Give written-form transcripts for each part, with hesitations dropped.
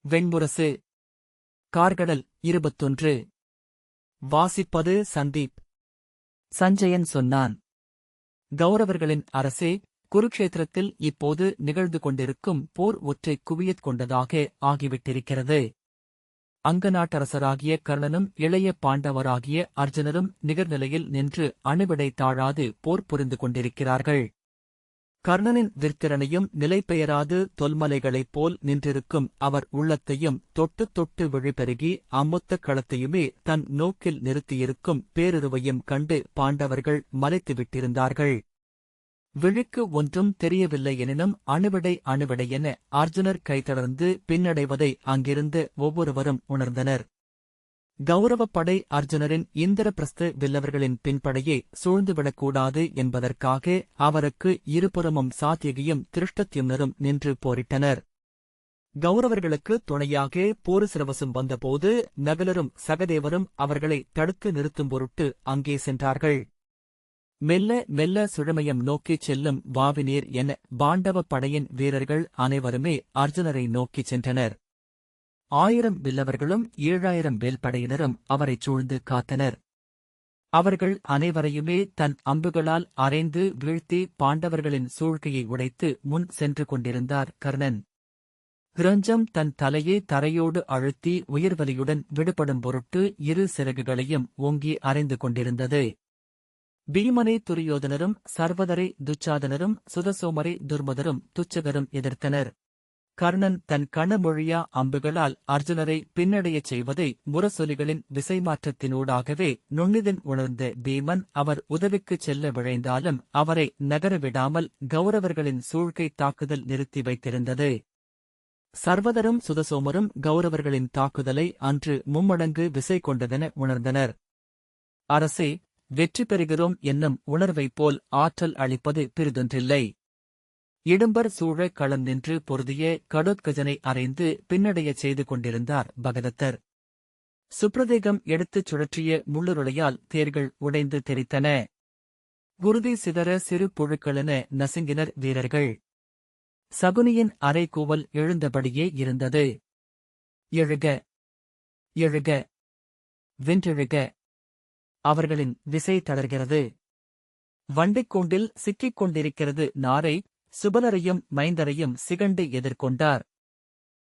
வெண்முரசு. கார்கடல் 21. வாசிப்பது சந்தீப். சஞ்சயன் சொன்னான். கௌரவர்களின் அரசே, குருக்ஷேத்திரத்தில் இப்போது நிகழ்ந்து கொண்டிருக்கும் போர் ஒற்றை குவியத் கொண்டதாக ஆகிவிட்டிருக்கிறது. அங்க நாட்டரசராகிய கர்ணனும் இளைய பாண்டவராகிய அர்ஜுனரும் நிகர்நிலையில் நின்று அணுவிடை தாழாது போர் புரிந்து கொண்டிருக்கிறார்கள். கர்ணனின் விற்திறனையும் நிலைபெயராது தொல்மலைகளைப் போல் நின்றிருக்கும் அவர் உள்ளத்தையும் தொட்டு தொட்டு விழிபெருகி அம்மொத்த களத்தையுமே தன் நோக்கில் நிறுத்தியிருக்கும் பேருருவையும் கண்டு பாண்டவர்கள் மலைத்துவிட்டிருந்தார்கள். விழிக்கு ஒன்றும் தெரியவில்லை எனினும் அணுவிடை என அர்ஜுனர் கைதளர்ந்து பின்னடைவதை அங்கிருந்த ஒவ்வொருவரும் உணர்ந்தனர். கௌரவப்படை அர்ஜுனரின் இந்திரபிரஸ்த வில்லவர்களின் பின்படையே சூழ்ந்துவிடக்கூடாது என்பதற்காக அவருக்கு இருபுறமும் சாத்யகியும் திருஷ்டத்யும்னரும் நின்று போரிட்டனர். கௌரவர்களுக்கு துணையாக போருசிரவசும் வந்தபோது நகுலரும் சகதேவரும் அவர்களை தடுத்து நிறுத்தும் பொருட்டு அங்கே சென்றார்கள். மெல்ல மெல்ல சுழமயம் நோக்கிச் செல்லும் வாவினீர் என பாண்டவப் படையின் வீரர்கள் அனைவருமே அர்ஜுனரை நோக்கிச் சென்றனர். 1000 வில்லவர்களும் 7000 வேல்படையினரும் அவரைச் சூழ்ந்து காத்தனர். அவர்கள் அனைவரையுமே தன் அம்புகளால் அறைந்து வீழ்த்தி பாண்டவர்களின் சூழ்கையை உடைத்து முன் சென்று கொண்டிருந்தார் கர்ணன். கிரஞ்சம் தன் தலையை தரையோடு அழுத்தி உயிர்வலியுடன் விடுபடும் பொருட்டு இரு சிறகுகளையும் ஓங்கி அறைந்து கொண்டிருந்தது. பீமனை துரியோதனரும் சர்வதரை துச்சாதனரும் சுதசோமரை துர்மதரும் துச்சகரும் எதிர்த்தனர். கர்ணன் தன் கணமொழியா அம்புகளால் அர்ஜுனரை பின்னடையச் செய்வதை முரசொலிகளின் விசைமாற்றத்தினூடாகவே நுண்ணிதன் உணர்ந்த பீமன் அவர் உதவிக்குச் செல்ல விழைந்தாலும் அவரை நகரவிடாமல் கௌரவர்களின் சூழ்கை தாக்குதல் நிறுத்தி வைத்திருந்தது. சர்வதரும் சுதசோமரும் கௌரவர்களின் தாக்குதலை அன்று மும்மடங்கு விசை கொண்டதென உணர்ந்தனர். அரசே, வெற்றி பெறுகிறோம் என்னும் உணர்வைப் போல் ஆற்றல் அளிப்பது பிறிதொன்றில்லை. இடும்பர் சூழ களம் நின்று பொருதிய கடோத்கஜனை அறைந்து பின்னடையச் செய்து கொண்டிருந்தார் பகதத்தர். சுப்ரதேகம் எடுத்துச் சுழற்றிய முள்ளுருளையால் தேர்கள் உடைந்து தெரித்தன. குருதி சிதற சிறு புழுக்களென நசுங்கினர் வீரர்கள். சகுனியின் அரைக்கூவல் எழுந்தபடியே இருந்தது. எழுக, எழுக, வென்றெழுக! அவர்களின் விசை தளர்கிறது. வண்டிக்கூண்டில் சிக்கிக் கொண்டிருக்கிறது நாரை. சுபலரையும் மைந்தரையும் சிகண்டு எதிர்கொண்டார்.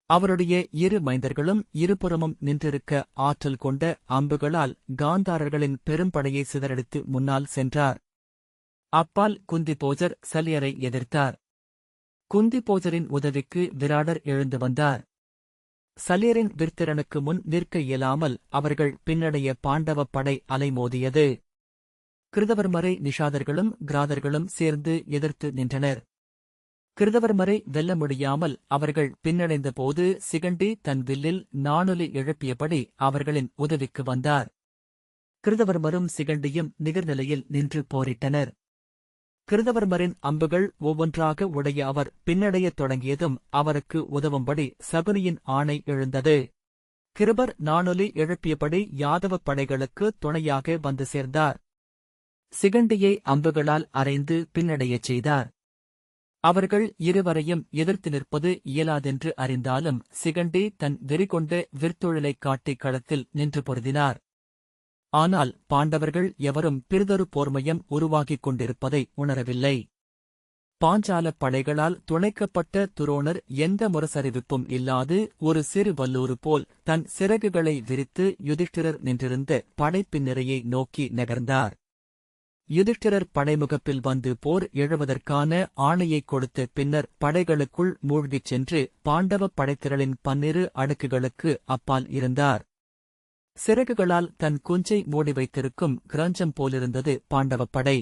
அவருடைய இரு மைந்தர்களும் இருபுறமும் நின்றிருக்க ஆற்றல் கொண்ட அம்புகளால் காந்தாரர்களின் பெரும்படையை சிதறடித்து முன்னால் சென்றார். அப்பால் குந்திபோஜர் சலியரை எதிர்த்தார். குந்திபோஜரின் உதவிக்கு விராடர் எழுந்து வந்தார். சலியரின் விற்திறனுக்கு முன் நிற்க இயலாமல் அவர்கள் பின்னடைய பாண்டவப் படை அலைமோதியது. கிருதவர்மரை நிஷாதர்களும் கிராதர்களும் சேர்ந்து எதிர்த்து நின்றனர். கிருதவர்மரை வெல்ல முடியாமல் அவர்கள் பின்னடைந்தபோது சிகண்டி தன் வில்லில் நாணொலி எழுப்பியபடி அவர்களின் உதவிக்கு வந்தார். கிருதவர்மரும் சிகண்டியும் நிகர்நிலையில் நின்று போரிட்டனர். கிருதவர்மரின் அம்புகள் ஒவ்வொன்றாக உடைய அவர் பின்னடையத் தொடங்கியதும் அவருக்கு உதவும்படி சகுனியின் ஆணை எழுந்தது. கிருபர் நாணொலி எழுப்பியபடி யாதவப் படைகளுக்கு துணையாக வந்து சேர்ந்தார். சிகண்டியை அம்புகளால் அறைந்து பின்னடையச் செய்தார். அவர்கள் இருவரையும் எதிர்த்து நிற்பது இயலாதென்று அறிந்தாலும் சிகண்டி தன் வெறிகொண்ட விற்தொழிலைக் காட்டி களத்தில் நின்று பொருதினார். ஆனால் பாண்டவர்கள் எவரும் பிறிதொரு போர்மையம் உருவாகிக் கொண்டிருப்பதை உணரவில்லை. பாஞ்சாலப் படைகளால் துணைக்கப்பட்ட துரோணர் எந்த முரசறிவிப்பும் இல்லாது ஒரு சிறு வல்லூறு போல் தன் சிறகுகளை விரித்து யுதிஷ்டிரர் நின்றிருந்த படைப்பின்னிரையை நோக்கி நகர்ந்தார். யுதிஷ்டிரர் படைமுகப்பில் வந்து போர் எழுவதற்கான ஆணையைக் கொடுத்த பின்னர் படைகளுக்குள் மூழ்கிச் சென்று பாண்டவப் படைத்திரளின் 12 அடுக்குகளுக்கு அப்பால் இருந்தார். சிறகுகளால் தன் குஞ்சை மூடி வைத்திருக்கும் கிரஞ்சம் போலிருந்தது பாண்டவப் படை.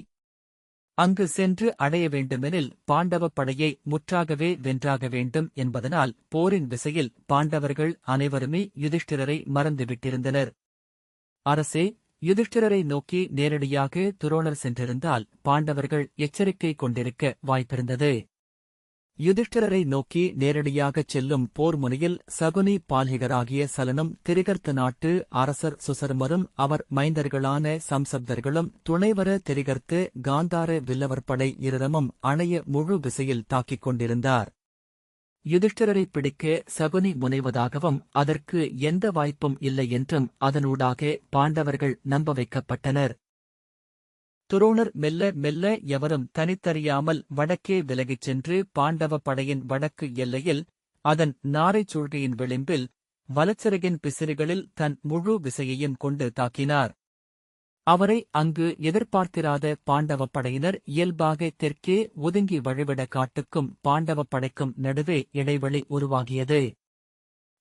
அங்கு சென்று அடைய வேண்டுமெனில் பாண்டவப் படையை முற்றாகவே வென்றாக வேண்டும் என்பதனால் போரின் விசையில் பாண்டவர்கள் அனைவருமே யுதிஷ்டிரரை மறந்துவிட்டிருந்தனர். அரசே, யுதிஷ்டிரரை நோக்கி நேரடியாக துரோணர் சென்றிருந்தால் பாண்டவர்கள் எச்சரிக்கை கொண்டிருக்க வாய்ப்பிருந்தது. யுதிஷ்டிரரை நோக்கி நேரடியாகச் செல்லும் போர் முனையில் சகுனி பால்ஹிகராகிய சலனும் திரிகர்த்த நாட்டு அரசர் சுசர்மரும் அவர் மைந்தர்களான சம்சப்தர்களும் துணைவர திரிகர்த்து காந்தார வில்லவர்படை இருரமும் அணைய முழு விசையில் தாக்கிக் கொண்டிருந்தார். யுதிஷ்டிரரை பிடிக்க சகுனி முனைவதாகவும் அதற்கு எந்த வாய்ப்பும் இல்லை என்றும் அதனூடாக பாண்டவர்கள் நம்ப வைக்கப்பட்டனர். துரோணர் மெல்ல மெல்ல எவரும் தனித்தறியாமல் வடக்கே விலகிச் சென்று பாண்டவ படையின் வடக்கு எல்லையில் அதன் நாரைச் சூழ்கையின் விளிம்பில் வலச்சிறகின் பிசிறிகளில் தன் முழு விசையையும் கொண்டு தாக்கினார். அவரை அங்கு எதிர்பார்த்திராத பாண்டவ படையினர் இயல்பாக தெற்கே ஒதுங்கி வழிவிட காட்டுக்கும் பாண்டவ படைக்கும் நடுவே இடைவெளி உருவாகியது.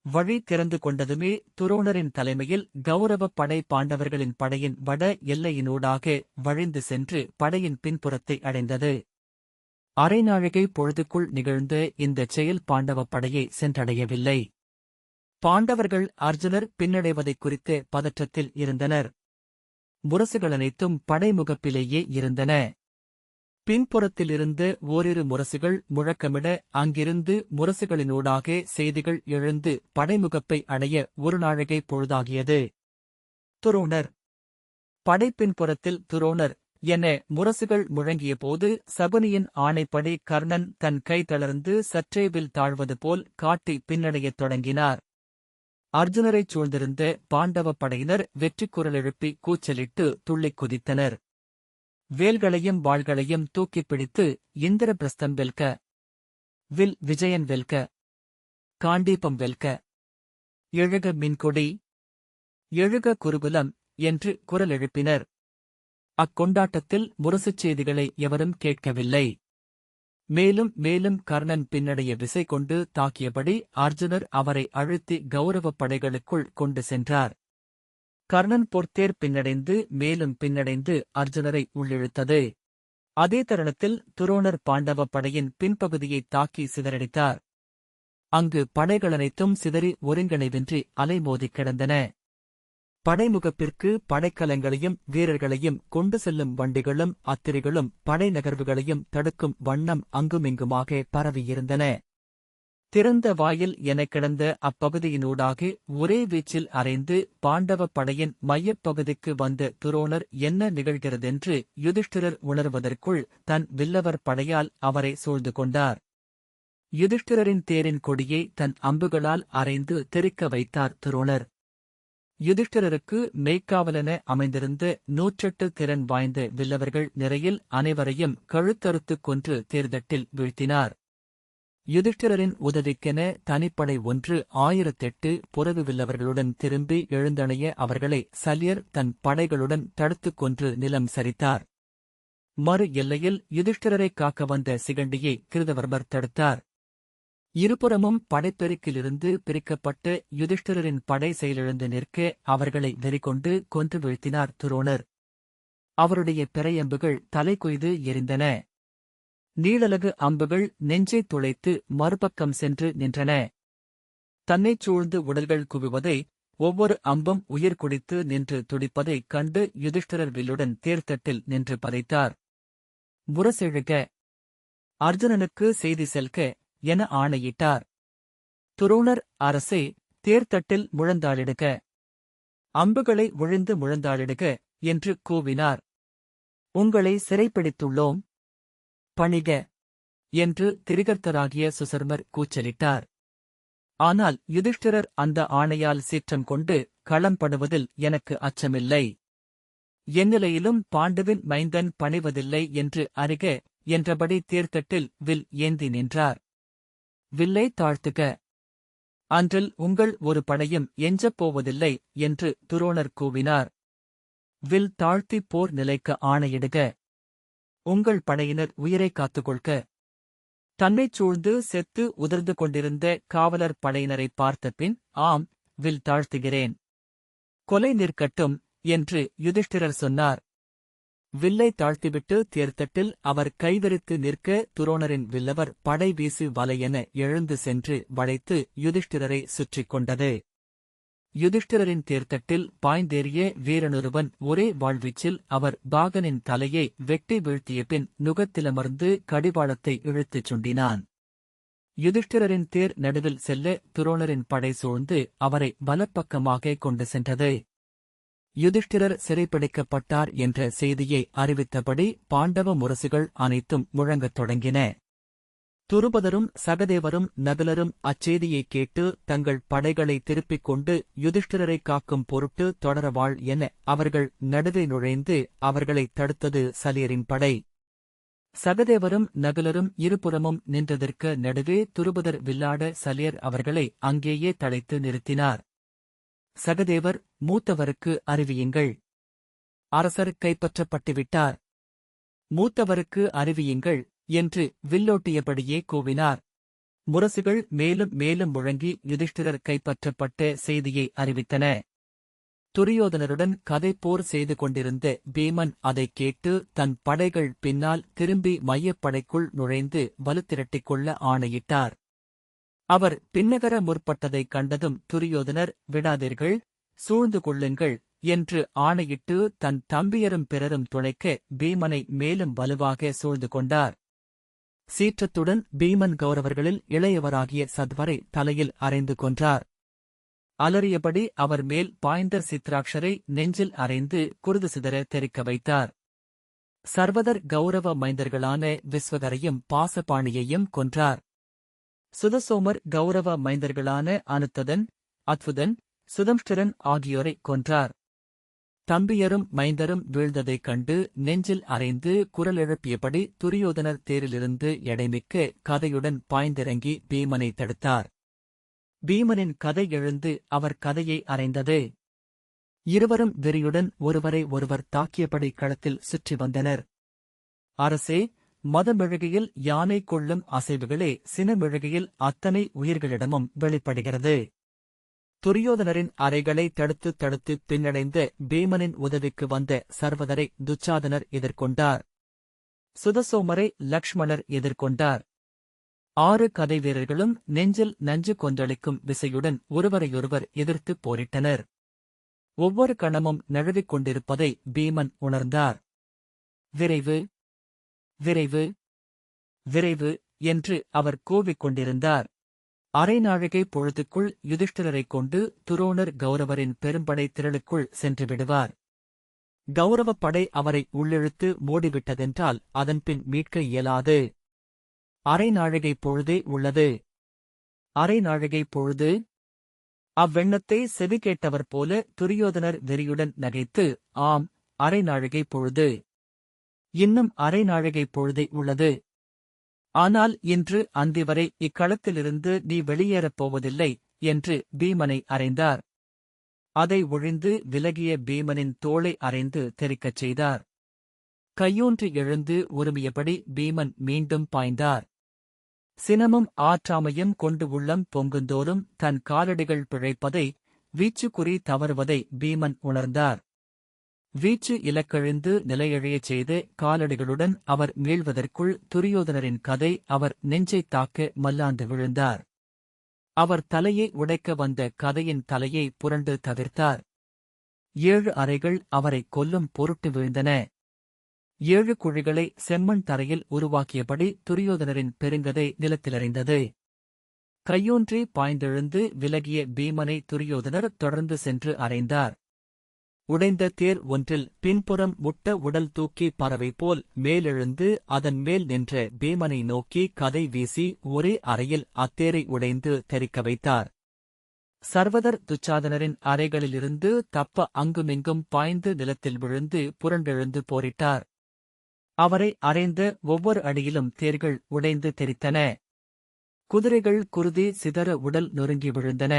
வழி திறந்து கொண்டதுமே துரோணரின் தலைமையில் கௌரவப் படை பாண்டவர்களின் படையின் வட எல்லையினூடாக வழிந்து சென்று படையின் பின்புறத்தை அடைந்தது. அரை நாழிகை பொழுதுக்குள் நிகழ்ந்த இந்தச் செயல் பாண்டவப் படையை சென்றடையவில்லை. பாண்டவர்கள் அர்ஜுனர் பின்னடைவதைக் குறித்த பதற்றத்தில் இருந்தனர். முரசுகள் அனைத்தும் படைமுகப்பிலேயே இருந்தன. பின்புறத்திலிருந்து ஓரிரு முரசுகள் முழக்கமிட அங்கிருந்து முரசுகளினூடாக செய்திகள் எழுந்து படைமுகப்பை அடைய ஒரு நாழிகை பொழுதாகியது. துரோணர் படைப்பின்புறத்தில் துரோணர் என முரசுகள் முழங்கியபோது சகுனியின் ஆணைப்படி கர்ணன் தன் கை தளர்ந்து சற்றே வில் தாழ்வது போல் காட்டி பின்னடையத் தொடங்கினார். அர்ஜுனரைச் சூழ்ந்திருந்த பாண்டவ படையினர் வெற்றிக் குரல் எழுப்பி கூச்சலிட்டு துள்ளிக் குதித்தனர். வேல்களையும் வாள்களையும் தூக்கிப் பிடித்து இந்திரபிரஸ்தம் வெல்க, வில் விஜயன் வெல்க, காண்டீபம் வெல்க, எழுக மின்கொடி, எழுக குருகுலம் என்று குரல் எழுப்பினர். அக்கொண்டாட்டத்தில் முரசுச் செய்திகளை எவரும் கேட்கவில்லை. மேலும் மேலும் கர்ணன் பின்னடைய விசை கொண்டு தாக்கியபடி அர்ஜுனர் அவரை அழுத்தி கௌரவப் படைகளுக்குள் கொண்டு சென்றார். கர்ணன் பொற்தேர் பின்னடைந்து மேலும் பின்னடைந்து அர்ஜுனரை உள்ளிழுத்தது. அதே தருணத்தில் துரோணர் பாண்டவ படையின் பின்பகுதியை தாக்கி சிதறடித்தார். அங்கு படைகளனைத்தும் சிதறி ஒருங்கிணைவின்றி அலைமோதிக் கிடந்தன. படைமுகப்பிற்கு படைக்கலங்களையும் வீரர்களையும் கொண்டு செல்லும் வண்டிகளும் அத்திரிகளும் படை நகர்வுகளையும் தடுக்கும் வண்ணம் அங்குமிங்குமாக பரவியிருந்தன. திறந்த வாயில் எனக் கிடந்த அப்பகுதியினூடாக ஒரே வீச்சில் அறைந்து பாண்டவ படையின் மையப்பகுதிக்கு வந்த துரோணர் என்ன நிகழ்கிறதென்று யுதிஷ்டிரர் உணர்வதற்குள் தன் வில்லவர் படையால் அவரை சூழ்ந்து கொண்டார். யுதிஷ்டிரரின் தேரின் கொடியை தன் அம்புகளால் அறைந்து தெறிக்க வைத்தார் துரோணர். யுதிஷ்டிரருக்கு மெய்க்காவலென அமைந்திருந்த 108 திறன் வாய்ந்த வில்லவர்கள் நிறையில் அனைவரையும் கழுத்தறுத்துக் கொன்று தேர்தட்டில் வீழ்த்தினார். யுதிஷ்டிரரின் உதவிக்கென தனிப்படை 1008 புறவு வில்லவர்களுடன் திரும்பி எழுந்தணைய அவர்களை சல்யர் தன் படைகளுடன் தடுத்துக் கொன்று நிலம் சரித்தார். மறு எல்லையில் யுதிஷ்டிரரைக் காக்க வந்த சிகண்டியை கிருதவர்மர் தடுத்தார். இருபுறமும் படைப்பெருக்கிலிருந்து பிரிக்கப்பட்ட யுதிஷ்டிரரின் படை செயலிழந்து நிற்க அவர்களை வெறிகொண்டு கொன்று வீழ்த்தினார் துரோணர். அவருடைய பிறையம்புகள் தலை கொய்து எரிந்தன. நீளலகு அம்புகள் நெஞ்சைத் துளைத்து மறுபக்கம் சென்று நின்றன. தன்னைச் சூழ்ந்து உடல்கள் குவிவதை, ஒவ்வொரு அம்பும் உயிர் குடித்து நின்று துடிப்பதைக் கண்டு யுதிஷ்டிரர் வில்லுடன் தேர்தட்டில் நின்று பதைத்தார். முரசெழுக, அர்ஜுனனுக்கு செய்தி செல்க என ஆணையிட்டார். துரோணர் அரசே, தேர்தட்டில் முழந்தாளிடுக, அம்புகளை ஒழிந்து முழந்தாளிடுக என்று கூவினார். உங்களை சிறைப்பிடித்துள்ளோம், பணிக என்று திரிகர்த்தராகிய சுசர்மர் கூச்சலிட்டார். ஆனால் யுதிஷ்டிரர் அந்த ஆணையால் சீற்றம் கொண்டு களம்படுவதில் எனக்கு அச்சமில்லை. எந்நிலையிலும் பாண்டுவின் மைந்தன் பணிவதில்லை என்று அறிக என்றபடி தேர்தட்டில் வில் ஏந்தி நின்றார். வில்லை தாழ்த்துக, அன்றில் உங்கள் ஒரு படையும் எஞ்சப் போவதில்லை என்று துரோணர் கூவினார். வில் தாழ்த்தி போர் நிலைக்க ஆணையிடுக, உங்கள் படையினர் உயிரைக் காத்துக்கொள்க. தன்னைச் சூழ்ந்து செத்து உதிர்ந்து கொண்டிருந்த காவலர் படையினரைப் பார்த்தபின், ஆம், வில் தாழ்த்துகிறேன், கொலை நிற்கட்டும் என்று யுதிஷ்டிரர் சொன்னார். வில்லை தாழ்த்திவிட்டு தேர்தட்டில் அவர் கைவிரித்து நிற்க துரோணரின் வில்லவர் படை வீசு வலையென எழுந்து சென்று வளைத்து யுதிஷ்டிரரை சுற்றிக் கொண்டது. யுதிஷ்டிரரின் தேர்தட்டில் பாய்ந்தேறிய வீரனொருவன் ஒரே வாழ்வீச்சில் அவர் பாகனின் தலையை வெட்டி வீழ்த்திய பின் நுகத்திலமர்ந்து கடிவாளத்தை இழுத்துச் சுண்டினான். யுதிஷ்டிரரின் தேர் நடுவில் செல்ல துரோணரின் படை சூழ்ந்து அவரை வலப்பக்கமாக கொண்டு சென்றது. யுதிஷ்டிரர் சிறைப்பிடிக்கப்பட்டார் என்ற செய்தியை அறிவித்தபடி பாண்டவ முரசுகள் அனைத்தும் முழங்கத் தொடங்கின. துருபதரும் சகதேவரும் நகுலரும் அச்செய்தியைக் கேட்டு தங்கள் படைகளை திருப்பிக் கொண்டு யுதிஷ்டிரரைக் காக்கும் பொருட்டு தொடரவாள் என அவர்கள் நடுவே நுழைந்து அவர்களைத் தடுத்தது சலியரின் படை. சகதேவரும் நகுலரும் இருபுறமும் நின்றதற்கு நடுவே துருபதர் வில்லாட சலியர் அவர்களை அங்கேயே தளைத்து நிறுத்தினார். சகதேவர், மூத்தவருக்கு அறிவியுங்கள். அரசர் கைப்பற்றப்பட்டுவிட்டார். மூத்தவருக்கு அறிவியுங்கள் என்று வில்லோட்டியபடியே கூவினார். முரசுகள் மேலும் மேலும் முழங்கி யுதிஷ்டிரர் கைப்பற்றப்பட்ட செய்தியை அறிவித்தன. துரியோதனருடன் கதைப்போர் செய்து கொண்டிருந்த பீமன் அதைக் கேட்டு தன் படைகள் பின்னால் திரும்பி மையப்படைக்குள் நுழைந்து வலுத்திரட்டிக் கொள்ள ஆணையிட்டார். அவர் பின்னகர முற்பட்டதைக் கண்டதும் துரியோதனர், விடாதீர்கள், சூழ்ந்து கொள்ளுங்கள் என்று ஆணையிட்டு தன் தம்பியரும் பிறரும் துணைக்க பீமனை மேலும் வலுவாக சூழ்ந்து கொண்டார். சீற்றத்துடன் பீமன் கௌரவர்களில் இளையவராகிய சத்வரை தலையில் அறைந்து கொன்றார். அலறியபடி அவர் மேல் பாய்ந்த சித்ராக்ஷரை நெஞ்சில் அறைந்து குருது சிதற தெறிக்க வைத்தார். சர்வதர் கௌரவ மைந்தர்களான விஸ்வகரையும் பாசபாணியையும் கொன்றார். சுதசோமர் கௌரவ மைந்தர்களான அனுத்ததன், அத்வுதன், சுதம்ஷ்டிரன் ஆகியோரைக் கொன்றார். தம்பியரும் மைந்தரும் வீழ்ந்ததைக் கண்டு நெஞ்சில் அறைந்து குரல் எழுப்பியபடி துரியோதனர் தேரிலிருந்து எடைமிக்க கதையுடன் பாய்ந்திறங்கி பீமனை தடுத்தார். பீமனின் கதை எழுந்து அவர் கதையை அறைந்தது. இருவரும் வெறியுடன் ஒருவரை ஒருவர் தாக்கியபடி களத்தில் சுற்றி வந்தனர். அரசே, மதமெழுகையில் யானை கொள்ளும் அசைவுகளே சினமெழுகையில் அத்தனை உயிர்களிடமும் வெளிப்படுகிறது. துரியோதனரின் அறைகளை தடுத்து தடுத்து பின்னடைந்த பீமனின் உதவிக்கு வந்த சர்வதரை துச்சாதனர் எதிர்கொண்டார். சுதசோமரை லக்ஷ்மணர் எதிர்கொண்டார். 6 கதை வீரர்களும் நெஞ்சில் நஞ்சு கொந்தளிக்கும் விசையுடன் ஒருவரையொருவர் எதிர்த்துப் போரிட்டனர். ஒவ்வொரு கணமும் நழுவிக் கொண்டிருப்பதை பீமன் உணர்ந்தார். விரைவு, விரைவு, விரைவு என்று அவர் கூவிக் கொண்டிருந்தார். அரை நாழிகை பொழுதுக்குள் யுதிஷ்டிரரைக் கொண்டு துரோணர் கௌரவரின் பெரும்படை திரளுக்குள் சென்று விடுவார். கௌரவப் படை அவரை உள்ளிழுத்து மூடிவிட்டதென்றால் அதன்பின் மீட்க இயலாது. அரை நாழிகை பொழுதே உள்ளது. அரை நாழிகை பொழுது? அவ்வெண்ணத்தை செவி கேட்டவர் போல துரியோதனர் வெறியுடன் நகைத்து, ஆம், அரை நாழிகை பொழுது. இன்னும் அரை நாழிகை பொழுதே உள்ளது. ஆனால் இன்று அந்திவரை இக்களத்திலிருந்து நீ வெளியேறப் போவதில்லை என்று பீமனை அறைந்தார். அதை ஒழிந்து விலகிய பீமனின் தோளை அறைந்து தெறிக்கச் செய்தார். கையூன்றி எழுந்து உருமியபடி பீமன் மீண்டும் பாய்ந்தார். சினமும் ஆற்றாமையும் கொண்டு உள்ளம் பொங்குந்தோறும் தன் காலடிகள் பிழைப்பதை, வீச்சுக்குறி தவறுவதை பீமன் உணர்ந்தார். வீச்சு இலக்கழிந்து நிலையழியச் செய்து காலடிகளுடன் அவர் மீள்வதற்குள் துரியோதனரின் கதை அவர் நெஞ்சைத் தாக்க மல்லாந்து விழுந்தார். அவர் தலையை உடைக்க வந்த கதையின் தலையை புரண்டு தவிர்த்தார். 7 அறைகள் அவரை கொல்லும் பொருட்டு வீழ்ந்தன. 7 குழிகளை செம்மண் தரையில் உருவாக்கியபடி துரியோதனரின் பெருங்கதை நிலத்திலறிந்தது. கையூன்றி பாய்ந்தெழுந்து விலகிய பீமனை துரியோதனர் தொடர்ந்து சென்று அறைந்தார். உடைந்த தேர் ஒன்றில் பின்புறம் முட்ட உடல் தூக்கி பறவை போல் மேலெழுந்து அதன் மேல் நின்ற பீமனை நோக்கி கதை வீசி ஒரே அறையில் அத்தேரை உடைந்து தெறிக்க வைத்தார். சர்வதர் துச்சாதனரின் அறைகளிலிருந்து தப்ப அங்குமிங்கும் பாய்ந்து நிலத்தில் விழுந்து புரண்டெழுந்து போரிட்டார். அவரை அறைந்த ஒவ்வொரு அடியிலும் தேர்கள் உடைந்து தெறித்தன. குதிரைகள் குருதி சிதற உடல் நொறுங்கி விழுந்தன.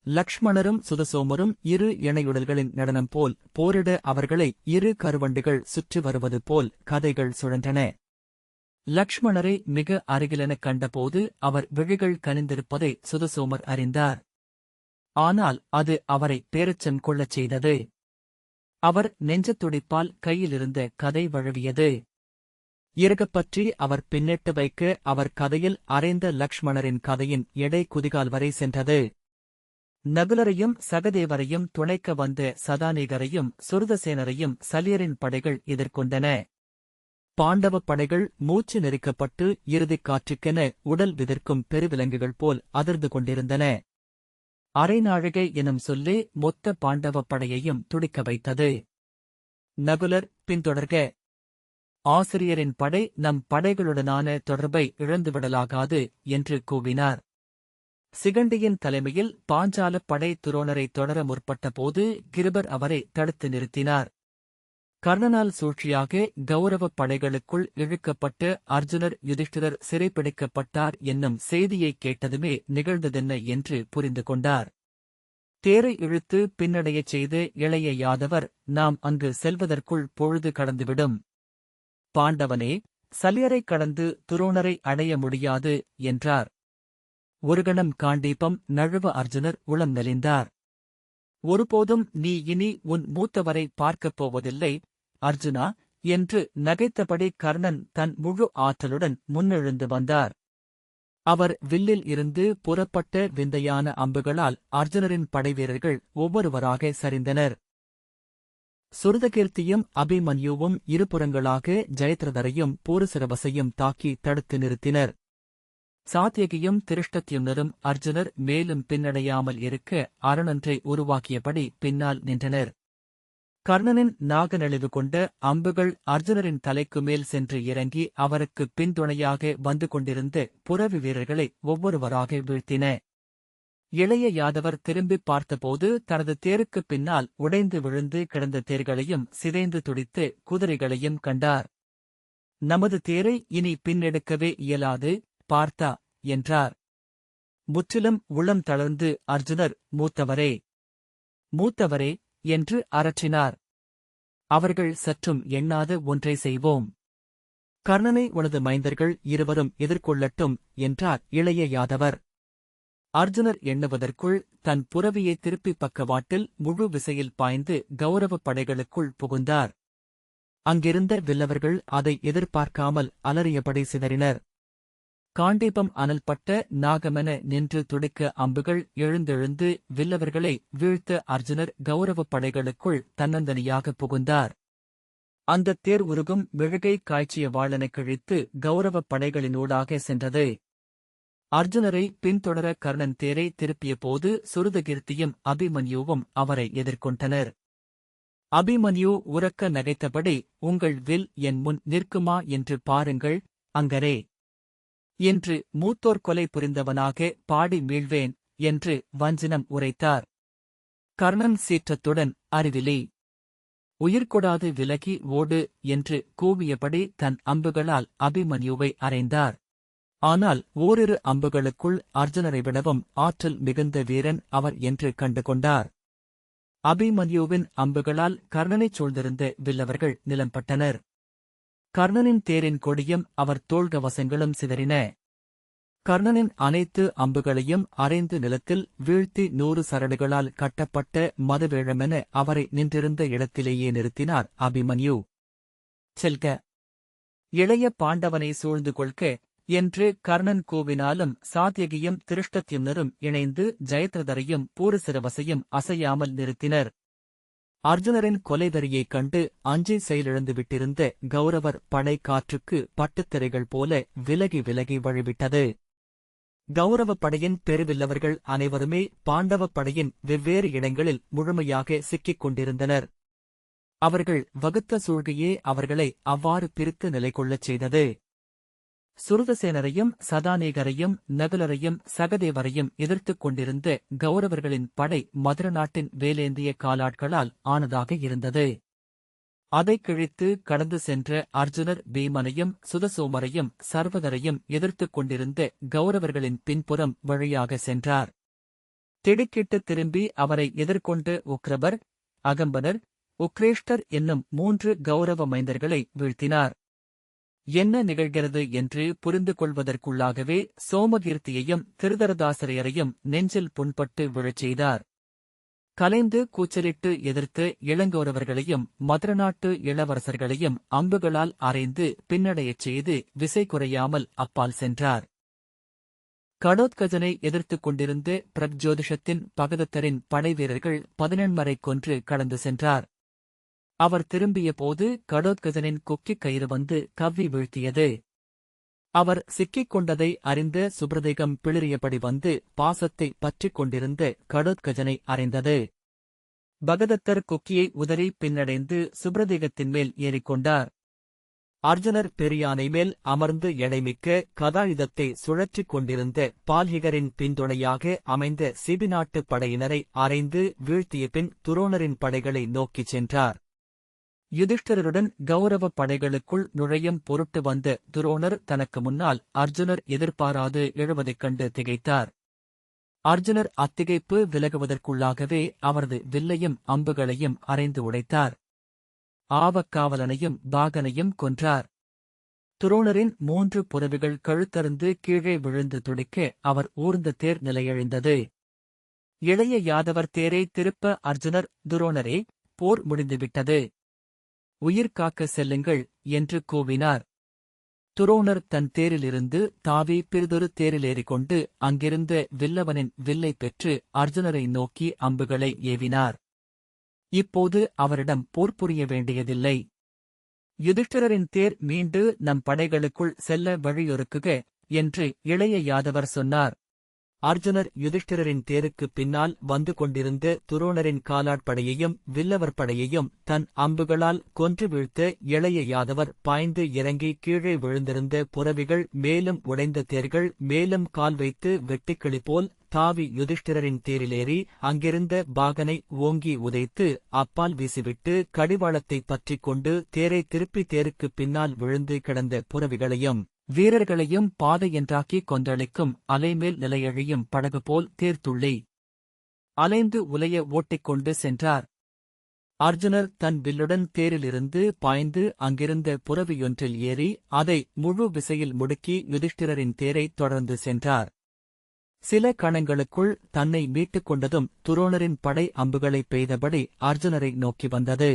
லக்ஷ்மணரும் சுதசோமரும் 2 இணையுடல்களின் நடனம் போல் போரிட அவர்களை 2 கருவண்டுகள் சுற்றி வருவது போல் கதைகள் சுழன்றன. லக்ஷ்மணரை மிக அருகிலெனக் கண்டபோது அவர் விழிகள் கனிந்திருப்பதை சுதசோமர் அறிந்தார். ஆனால் அது அவரை பேரச்சம் கொள்ளச் செய்தது. அவர் நெஞ்சத் துடிப்பால் கையிலிருந்த கதை வழுவியது. இறுகப்பற்றி அவர் பின்னிட்டு வைக்க அவர் கதையில் அறைந்த லக்ஷ்மணரின் கதையின் எடை குதிகால் வரை சென்றது. நகுலரையும் சகதேவரையும் துணைக்க வந்த சதானிகரையும் சுருதசேனரையும் சலியரின் படைகள் எதிர்கொண்டன. பாண்டவப் படைகள் மூச்சு நெரிக்கப்பட்டு இறுதிக் காற்றுக்கென உடல் விதிர்க்கும் பெருவிலங்குகள் போல் அதிர்ந்து கொண்டிருந்தன. அரை நாழிகை எனும் சொல்லே மொத்த பாண்டவப் படையையும் துடிக்க வைத்தது. நகுலர், பின்தொடர்க. ஆசிரியரின் படை நம் படைகளுடனான தொடர்பை இழந்துவிடலாகாது என்று கூவினார். சிகண்டியின் தலைமையில் பாஞ்சால படை துரோணரை தொடர முற்பட்டபோது கிருபர் அவரை தடுத்து நிறுத்தினார். கர்ணனால் சூழ்ச்சியாக கௌரவப் படைகளுக்குள் இழுக்கப்பட்டு அர்ஜுனர் யுதிஷ்டிரர் சிறைப்பிடிக்கப்பட்டார் என்னும் செய்தியைக் கேட்டதுமே நிகழ்ந்ததென்ன என்று புரிந்து கொண்டார். தேரை இழுத்து பின்னடையச் செய்து இளைய யாதவர், நாம் அங்கு செல்வதற்குள் பொழுது கடந்துவிடும். பாண்டவனே, சலியரை கடந்து துரோணரை அடைய முடியாது என்றார். ஒருகணம் காண்டீபம் நழுவ அர்ஜுனர் உளம் நெளிந்தார். ஒருபோதும் நீ இனி உன் மூத்தவரை பார்க்கப் போவதில்லை அர்ஜுனா என்று நகைத்தபடி கர்ணன் தன் முழு ஆற்றலுடன் முன்னெழுந்து வந்தார். அவர் வில்லில் இருந்து புறப்பட்ட விந்தையான அம்புகளால் அர்ஜுனரின் படைவீரர்கள் ஒவ்வொருவராக சரிந்தனர். சுருதகீர்த்தியும் அபிமன்யுவும் இருபுறங்களாக ஜெயத்ரதரையும் பூரசிரவசையும் தாக்கி தடுத்து நிறுத்தினர். சாத்யகியும் திருஷ்டத்யும்னரும் அர்ஜுனர் மேலும் பின்னடையாமல் இருக்க அரணொன்றை உருவாக்கியபடி பின்னால் நின்றனர். கர்ணனின் நாகநெளிவு கொண்ட அம்புகள் அர்ஜுனரின் தலைக்கு மேல் சென்று இறங்கி அவருக்கு பின்துணையாக வந்து கொண்டிருந்த புரவி வீரர்களை ஒவ்வொருவராக வீழ்த்தின. இளைய யாதவர் திரும்பிப் பார்த்தபோது தனது தேருக்குப் பின்னால் உடைந்து விழுந்து கிடந்த தேர்களையும் சிதைந்து துடித்து குதிரைகளையும் கண்டார். நமது தேரை இனி பின்னெடுக்கவே இயலாது பார்த்தா என்றார். முற்றிலும் உளம் தளர்ந்து அர்ஜுனர், மூத்தவரே மூத்தவரே என்று அரற்றினார். அவர்கள் சற்றும் எண்ணாத ஒன்றை செய்வோம். கர்ணனை உனது மைந்தர்கள் இருவரும் எதிர்கொள்ளட்டும் என்றார் இளைய யாதவர். அர்ஜுனர் எண்ணுவதற்குள் தன் புரவியை திருப்பி பக்கவாட்டில் முழு விசையில் பாய்ந்து கௌரவப் படைகளுக்குள் புகுந்தார். அங்கிருந்த வில்லவர்கள் அதை எதிர்பார்க்காமல் அலறியபடி சிதறினர். காண்டீபம் அனல்பட்ட நாகமென நின்று துடிக்க அம்புகள் எழுந்தெழுந்து வில்லவர்களை வீழ்த்த அர்ஜுனர் கௌரவப் படைகளுக்குள் தன்னந்தனியாக புகுந்தார். அந்தத் தேர் உருகும் மெழுகை காய்ச்சிய வாளனைக் கிழித்து கௌரவப் படைகளினூடாக சென்றது. அர்ஜுனரை பின்தொடர கர்ணன் தேரை திருப்பிய போது சுருதகீர்த்தியும் அபிமன்யுவும் அவரை எதிர்கொண்டனர். அபிமன்யு உரக்க நகைத்தபடி, உங்கள் வில் என் முன் நிற்குமா என்று பாருங்கள் அங்கரே என்று மூத்தோர் கொலை புரிந்தவனாக பாடி மீழ்வேன் என்று வஞ்சினம் உரைத்தார். கர்ணன் சீற்றத்துடன், அறிவிலி, உயிர்கொடாது விலகி ஓடு என்று கூவியபடி தன் அம்புகளால் அபிமன்யுவை அறைந்தார். ஆனால் ஓரிரு அம்புகளுக்குள் அர்ஜுனரை விடவும் ஆற்றல் மிகுந்த வீரன் அவர் என்று கண்டுகொண்டார். அபிமன்யுவின் அம்புகளால் கர்ணனைச் சூழ்ந்திருந்த வில்லவர்கள் நிலம்பட்டனர். கர்ணனின் தேரின் கொடியும் அவர் தோள்கவசங்களும் சிதறின. கர்ணனின் அனைத்து அம்புகளையும் அரைந்து நிலத்தில் வீழ்த்தி 100 சரடுகளால் கட்டப்பட்ட மதவேழமென அவரை நின்றிருந்த இடத்திலேயே நிறுத்தினார் அபிமன்யு. செல்க, இளைய பாண்டவனை சூழ்ந்து கொள்க என்று கர்ணன் கூவினாலும் சாத்யகியும் திருஷ்டத்யும்னரும் இணைந்து ஜெயத்ரதரையும் பூரசிரவசையும் அசையாமல் நிறுத்தினர். அர்ஜுனரின் கொலைவெறியைக் கண்டு அஞ்சி செயலிழந்து விட்டிருந்த கௌரவர் படை காற்றுக்கு பட்டுத்திரைகள் போல விலகி விலகி வழிவிட்டது. கௌரவப் படையின் பெருவில்லவர்கள் அனைவருமே பாண்டவப் படையின் வெவ்வேறு இடங்களில் முழுமையாக சிக்கிக் கொண்டிருந்தனர். அவர்கள் வகுத்த சூழ்கையே அவர்களை அவ்வாறு பிரித்து நிலைகொள்ளச் செய்தது. சுருதசேனரையும் சதானீகரையும் நகுலரையும் சகதேவரையும் எதிர்த்துக் கொண்டிருந்த கௌரவர்களின் படை மதுர நாட்டின் வேலேந்திய காலாட்களால் ஆனதாக இருந்தது. அதைக் கிழித்து கடந்து சென்ற அர்ஜுனர் பீமனையும் சுதசோமரையும் சர்வதரையும் எதிர்த்துக் கொண்டிருந்த கௌரவர்களின் பின்புறம் வழியாக சென்றார். திடுக்கிட்டு திரும்பி அவரை எதிர்கொண்ட உக்ரபர், அகம்பனர், உக்ரேஷ்டர் என்னும் 3 கௌரவ மைந்தர்களை வீழ்த்தினார். என்ன நிகழ்கிறது என்று புரிந்து கொள்வதற்குள்ளாகவே சோமகீர்த்தியையும் திருதரதாசிரியரையும் நெஞ்சில் புண்பட்டு விழச் செய்தார். கலைந்து கூச்சலிட்டு எதிர்த்து இளங்கௌரவர்களையும் மதுரநாட்டு இளவரசர்களையும் அம்புகளால் அறைந்து பின்னடையச் செய்து விசை குறையாமல் அப்பால் சென்றார். கடோத்கஜனை எதிர்த்துக் கொண்டிருந்த பிரக்ஜோதிஷத்தின் பகதத்தரின் படைவீரர்கள் 18 கொன்று கடந்து சென்றார். அவர் திரும்பிய போது கடோத்கஜனின் கொக்கிக் கயிறு வந்து கவ்வி வீழ்த்தியது. அவர் சிக்கிக் கொண்டதை அறிந்த சுப்ரதேகம் பிளிறியபடி வந்து பாசத்தை பற்றிக் கொண்டிருந்த கடோத்கஜனை அறைந்தது. பகதத்தர் கொக்கியை உதறி பின்னடைந்து சுப்ரதேகத்தின் மேல் ஏறிக்கொண்டார். அர்ஜுனர் பெரியானை மேல் அமர்ந்து எடைமிக்க கதாயுதத்தை சுழற்றிக் கொண்டிருந்த பால்ஹிகரின் பின்துணையாக அமைந்த சிபி நாட்டுப் படையினரை அறைந்து வீழ்த்திய பின் துரோணரின் படைகளை நோக்கிச் சென்றார். யுதிஷ்டிரருடன் கௌரவப் படைகளுக்குள் நுழையும் பொருட்டு வந்த துரோணர் தனக்கு முன்னால் அர்ஜுனர் எதிர்பாராது எழுவதைக் கண்டு திகைத்தார். அர்ஜுனர் அத்திகைப்பு விலகுவதற்குள்ளாகவே அவரது வில்லையும் அம்புகளையும் அறைந்து உடைத்தார். ஆவக்காவலனையும் பாகனையும் கொன்றார். துரோணரின் 3 புறவிகள் கழுத்தறுந்து கீழே விழுந்து துடிக்க அவர் ஊர்ந்த தேர் நிலையழிந்தது. இளைய யாதவர் தேரை திருப்ப அர்ஜுனர், துரோணரே, போர் முடிந்துவிட்டது, உயிர் காக்க செல்லுங்கள் என்று கூவினார். துரோணர் தன் தேரிலிருந்து தாவி பிறிதொரு தேரிலேறிக் கொண்டு அங்கிருந்த வில்லவனின் வில்லை பெற்று அர்ஜுனரை நோக்கி அம்புகளை ஏவினார். இப்போது அவரிடம் போர் புரிய வேண்டியதில்லை. யுதிஷ்டிரரின் தேர் மீண்டு நம் படைகளுக்குள் செல்ல வழியொருக்குக என்று இளைய யாதவர் சொன்னார். அர்ஜுனர் யுதிஷ்டிரரின் தேருக்குப் பின்னால் வந்து கொண்டிருந்த துரோணரின் காலாட்படையையும் வில்லவர் படையையும் தன் அம்புகளால் கொன்று வீழ்த்த இளைய யாதவர் பாய்ந்து இறங்கி கீழே விழுந்திருந்த புறவிகள் மேலும் உடைந்த தேர்கள் மேலும் கால் வைத்து வெட்டுக்கிளி போல் தாவி யுதிஷ்டிரரின் தேரிலேறி அங்கிருந்த பாகனை ஓங்கி உதைத்து அப்பால் வீசிவிட்டு கடிவாளத்தைப் பற்றிக் கொண்டு தேரை திருப்பி தேருக்குப் பின்னால் விழுந்து கிடந்த புறவிகளையும் வீரர்களையும் பாதை என்றாக்கி கொந்தளிக்கும் அலைமேல் நிலையழியும் படகு போல் தேர்த்துள்ளி அலைந்து உலைய ஓட்டிக்கொண்டு சென்றார். அர்ஜுனர் தன் வில்லுடன் தேரிலிருந்து பாய்ந்து அங்கிருந்த புறவியொன்றில் ஏறி அதை முழு விசையில் முடுக்கி யுதிஷ்டிரரின் தேரை தொடர்ந்து சென்றார். சில கணங்களுக்குள் தன்னை மீட்டுக் கொண்டதும் துரோணரின் படை அம்புகளை பெய்தபடி அர்ஜுனரை நோக்கி வந்தது.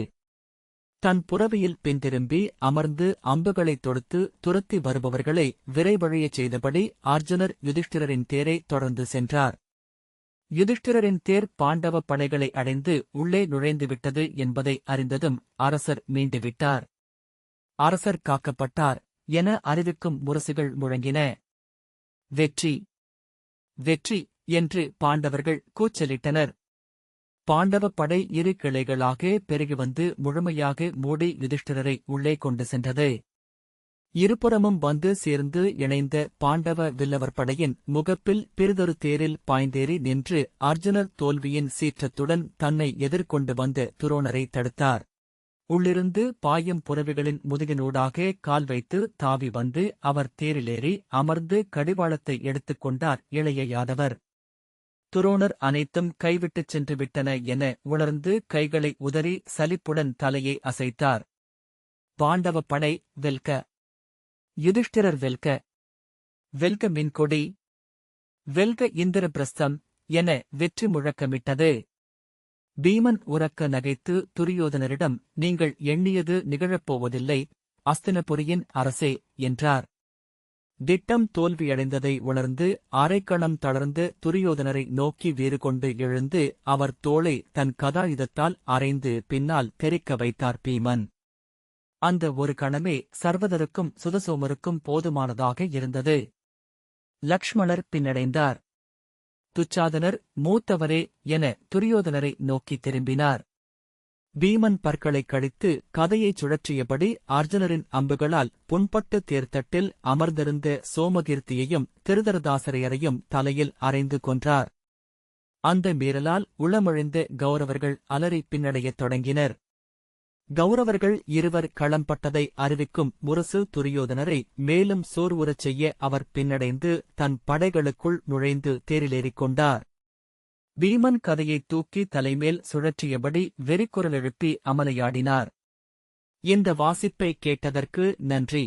தன் புறவியில் பின்திரும்பி அமர்ந்து அம்புகளைத் தொடுத்து துரத்தி வருபவர்களை விரைவழியச் செய்தபடி அர்ஜுனர் யுதிஷ்டிரரின் தேரை தொடர்ந்து சென்றார். யுதிஷ்டிரரின் தேர் பாண்டவ படைகளை அடைந்து உள்ளே நுழைந்துவிட்டது என்பதை அறிந்ததும் அரசர் மீண்டுவிட்டார், அரசர் காக்கப்பட்டார் என அறிவிக்கும் முரசுகள் முழங்கின. வெற்றி, வெற்றி என்று பாண்டவர்கள் கூச்சலிட்டனர். பாண்டவப் படை 2 கிளைகளாக பெருகி வந்து முழுமையாக மூடி யுதிஷ்டிரரை உள்ளே கொண்டு சென்றது. இருபுறமும் வந்து சேர்ந்து இணைந்த பாண்டவ வில்லவர் படையின் முகப்பில் பிறிதொரு தேரில் பாய்ந்தேறி நின்று அர்ஜுனர் தோல்வியின் சீற்றத்துடன் தன்னை எதிர்கொண்டு வந்த துரோணரை தடுத்தார். உள்ளிருந்து பாயும் புறவிகளின் முதுகினூடாக கால் வைத்து தாவி வந்து அவர் தேரிலேறி அமர்ந்து கடிவாளத்தை எடுத்துக் கொண்டார் இளைய யாதவர். துரோணர் அனைத்தும் கைவிட்டுச் சென்று விட்டன என உணர்ந்து கைகளை உதறி சலிப்புடன் தலையை அசைத்தார். பாண்டவ படை வெல்க, யுதிஷ்டிரர் வெல்க, வெல்க மின்கொடி, வெல்க இந்திரபிரஸ்தம் என வெற்றி முழக்கமிட்டது. பீமன் உரக்க நகைத்து துரியோதனரிடம், நீங்கள் எண்ணியது நிகழப்போவதில்லை, அஸ்தினபுரியின் அரசே என்றார். திட்டம் தோல்வியடைந்ததை உணர்ந்து அரைக்கணம் தளர்ந்து துரியோதனரை நோக்கி வீறு கொண்டு எழுந்து அவர் தோளை தன் கதாயுதத்தால் அறைந்து பின்னால் தெறிக்க வைத்தார் பீமன். அந்த ஒரு கணமே சர்வதருக்கும் சுதசோமருக்கும் போதுமானதாக இருந்தது. லக்ஷ்மணர் பின்னடைந்தார். துச்சாதனர் மூத்தவரே என துரியோதனரை நோக்கி திரும்பினார். பீமன் பற்களைக் கடித்து கதையைச் சுழற்றியபடி அர்ஜுனரின் அம்புகளால் புண்பட்டு தேர்தட்டில் அமர்ந்திருந்த சோமகீர்த்தியையும் திருதரதாசரையரையும் தலையில் அறைந்து கொன்றார். அந்த மீறலால் உளமொழிந்த கௌரவர்கள் அலறி பின்னடையத் தொடங்கினர். கௌரவர்கள் 2 களம்பட்டதை அறிவிக்கும் முரசு துரியோதனரை மேலும் சோர்வுறச் செய்ய அவர் பின்னடைந்து தன் படைகளுக்குள் நுழைந்து தேரிலேறிக் கொண்டார். பீமன் கதையைத் தூக்கி தலைமேல் சுழற்றியபடி வெறிக்குரலெழுப்பி அமலையாடினார். இந்த வாசிப்பை கேட்டதற்கு நன்றி.